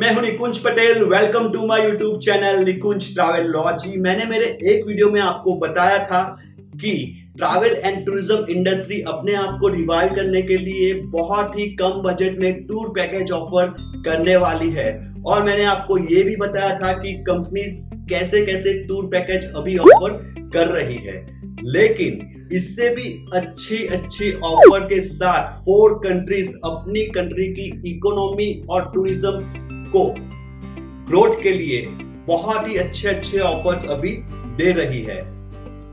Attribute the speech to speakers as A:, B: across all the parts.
A: मैं हूं Nikunj Patel. Welcome to my YouTube channel Nikunj Travelogy. मैंने मेरे एक वीडियो में आपको बताया था कि ट्रैवल एंड टूरिज्म इंडस्ट्री अपने आप को रिवाइव करने के लिए बहुत ही कम बजट में टूर पैकेज ऑफर करने वाली है, और मैंने आपको ये भी बताया था कि कंपनीज कैसे कैसे टूर पैकेज अभी ऑफर कर रही है। लेकिन इससे भी अच्छी ऑफर के साथ 4 कंट्रीज अपनी कंट्री की इकोनॉमी और टूरिज्म को ग्रोथ के लिए बहुत ही अच्छे ऑफर्स अभी दे रही है।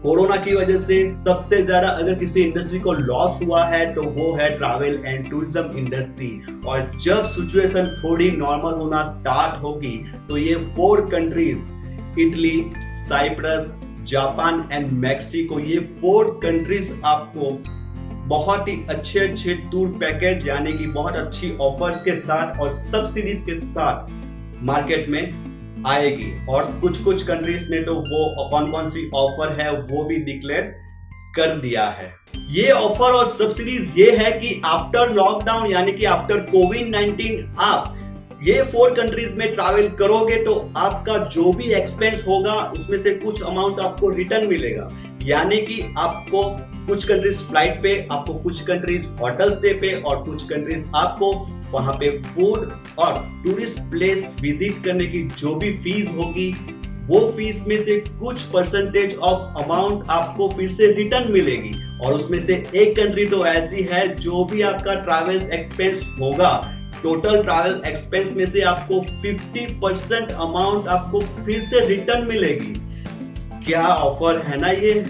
A: कोरोना की वजह से सबसे ज्यादा अगर किसी इंडस्ट्री को लॉस हुआ है तो वो है ट्रैवल एंड टूरिज्म इंडस्ट्री, और जब सिचुएशन थोड़ी नॉर्मल होना स्टार्ट होगी तो ये 4 countries Italy, Cyprus, Japan and Mexico, ये 4 कंट्रीज आपको बहुत ही अच्छे टूर पैकेज यानी कि बहुत अच्छी ऑफर्स के साथ और सब्सिडीज के साथ मार्केट में आएगी। और कुछ कंट्रीज ने तो वो कौन सी ऑफर है वो भी डिक्लेयर कर दिया है। ये ऑफर और सब्सिडीज ये है कि आफ्टर लॉकडाउन यानी कि आफ्टर कोविड-19 आप ये 4 कंट्रीज में ट्रैवल करोगे तो आपका जो भी एक्सपेंस होगा उसमें से कुछ अमाउंट आपको रिटर्न मिलेगा। यानी कि आपको कुछ कंट्रीज फ्लाइट पे, आपको कुछ कंट्रीज होटल स्टे पे, और कुछ कंट्रीज आपको वहां पे फूड और टूरिस्ट प्लेस विजिट करने की जो भी फीस होगी वो फीस में से कुछ परसेंटेज ऑफ अमाउंट आपको फिर से रिटर्न मिलेगी। और उसमें से एक कंट्री तो ऐसी है जो भी आपका ट्रैवल एक्सपेंस होगा, टोटल ट्रैवल एक्सपेंस में से आपको 50% अमाउंट आपको फिर से रिटर्न मिलेगी। क्या ऑफर है ना ये!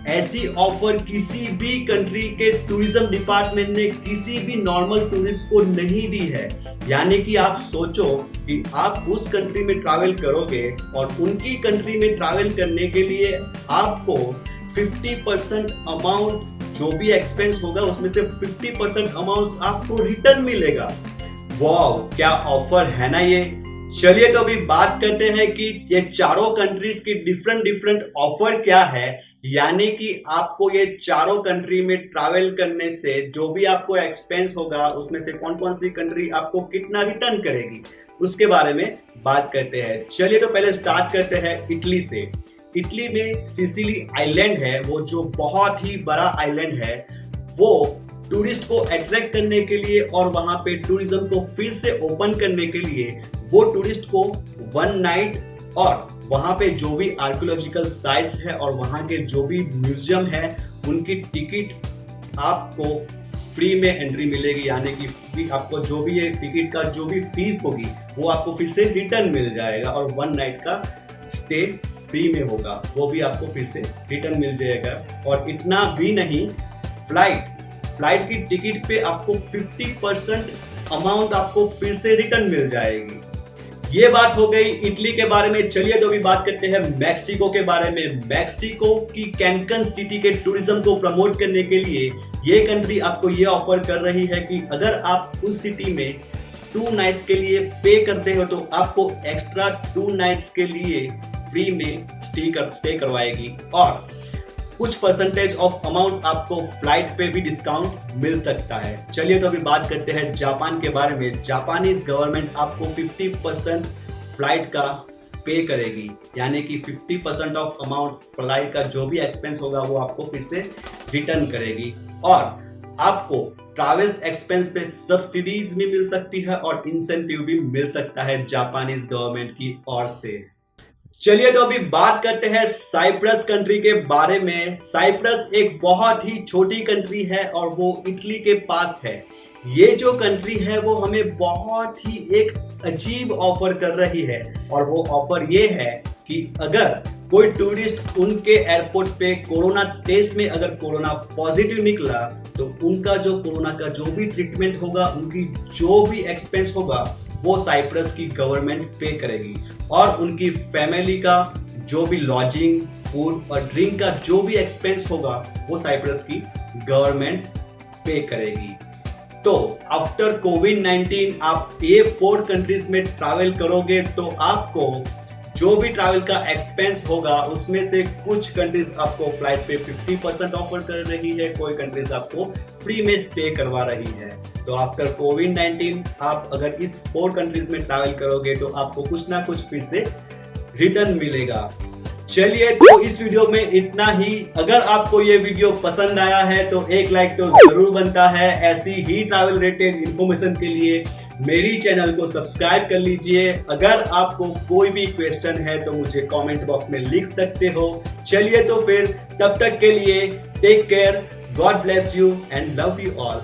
A: ऐसी ऑफर किसी भी कंट्री के टूरिज्म डिपार्टमेंट ने किसी भी नॉर्मल टूरिस्ट को नहीं दी है। यानी कि आप सोचो कि आप उस कंट्री में ट्रैवल करोगे और उनकी कंट्री में ट्रैवल करने के लिए आपको 50% अमाउंट जो भी एक्सपेंस होगा उसमें से 50% अमाउंट आपको रिटर्न मिलेगा। वाओ, क्या ऑफर है ना ये! चलिए तो अभी बात करते हैं कि ये चारों कंट्रीज की डिफरेंट ऑफर क्या है। यानी कि आपको ये चारों कंट्री में ट्रैवल करने से जो भी आपको एक्सपेंस होगा उसमें से कौन सी कंट्री आपको कितना रिटर्न करेगी उसके बारे में बात करते हैं। चलिए तो पहले स्टार्ट करते हैं इटली से। इटली में सिसिली आइलैंड है, वो जो बहुत ही बड़ा आइलैंड है, वो टूरिस्ट को अट्रैक्ट करने के लिए और वहां पे टूरिज्म को फिर से ओपन करने के लिए वो टूरिस्ट को 1 नाइट और वहां पे जो भी आर्कियोलॉजिकल साइट्स है और वहां के जो भी म्यूजियम है उनकी टिकट आपको फ्री में एंट्री मिलेगी। यानी कि आपको जो भी ये टिकट का जो भी फीस होगी वो आपको फिर से रिटर्न मिल जाएगा, और 1 नाइट का स्टे फ्री में होगा, वो भी आपको फिर से रिटर्न मिल जाएगा। और इतना भी नहीं, फ्लाइट की टिकट पे आपको 50% अमाउंट आपको फिर से रिटर्न मिल जाएगी। ये बात हो गई इटली के बारे में। चलिए तो अभी बात करते हैं मैक्सिको के बारे में। मैक्सिको की कैंकन सिटी के टूरिज्म को प्रमोट करने के लिए ये कंट्री आपको ये ऑफर कर रही है कि अगर आप उस सिटी में 2 नाइट्स के लिए पे करते हो तो आपको एक्स्ट्रा 2 नाइट्स के लिए फ्री में स्टे करवाएगी, और कुछ परसेंटेज ऑफ अमाउंट आपको फ्लाइट पे भी डिस्काउंट मिल सकता है। चलिए तो अभी बात करते हैं जापान के बारे में। जापानीज गवर्नमेंट आपको 50% फ्लाइट का पे करेगी, यानी कि 50% ऑफ अमाउंट फ्लाइट का जो भी एक्सपेंस होगा वो आपको फिर से रिटर्न करेगी, और आपको ट्रैवल एक्सपेंस पे सब्सिडीज भी मिल सकती है और इंसेंटिव भी मिल सकता है जापानीज गवर्नमेंट की ओर से। चलिए तो अभी बात करते हैं साइप्रस कंट्री के बारे में। साइप्रस एक बहुत ही छोटी कंट्री है और वो इटली के पास है। ये जो कंट्री है वो हमें बहुत ही एक अजीब ऑफर कर रही है, और वो ऑफर ये है कि अगर कोई टूरिस्ट उनके एयरपोर्ट पे कोरोना टेस्ट में अगर कोरोना पॉजिटिव निकला तो उनका जो कोरोना का जो भी ट्रीटमेंट होगा, उनकी जो भी एक्सपेंस होगा वो साइप्रस की गवर्नमेंट पे करेगी, और उनकी फैमिली का जो भी लॉजिंग, फूड और ड्रिंक का जो भी एक्सपेंस होगा वो साइप्रस की गवर्नमेंट पे करेगी। तो आफ्टर कोविड-19 आप ये 4 कंट्रीज में ट्रैवल करोगे तो आपको जो भी ट्रैवल का एक्सपेंस होगा उसमें से कुछ कंट्रीज आपको फ्लाइट पे 50% ऑफर कर रही है, कोई कंट्रीज आपको फ्री में स्टे करवा रही है। तो आफ्टर कोविड-19 आप अगर इस 4 कंट्रीज में ट्रैवल करोगे तो आपको कुछ ना कुछ फिर से रिटर्न मिलेगा। चलिए, तो इस वीडियो में इतना ही। अगर आपको ये वीडियो पसंद आया है तो एक लाइक तो जरूर बनता है। ऐसी ही ट्रैवल रिलेटेड इंफॉर्मेशन के लिए मेरी चैनल को सब्सक्राइब कर लीजिए। अगर आपको कोई भी क्वेश्चन है तो मुझे कमेंट बॉक्स में लिख सकते हो। चलिए, तो फिर तब तक के लिए take care, god bless you and love you all.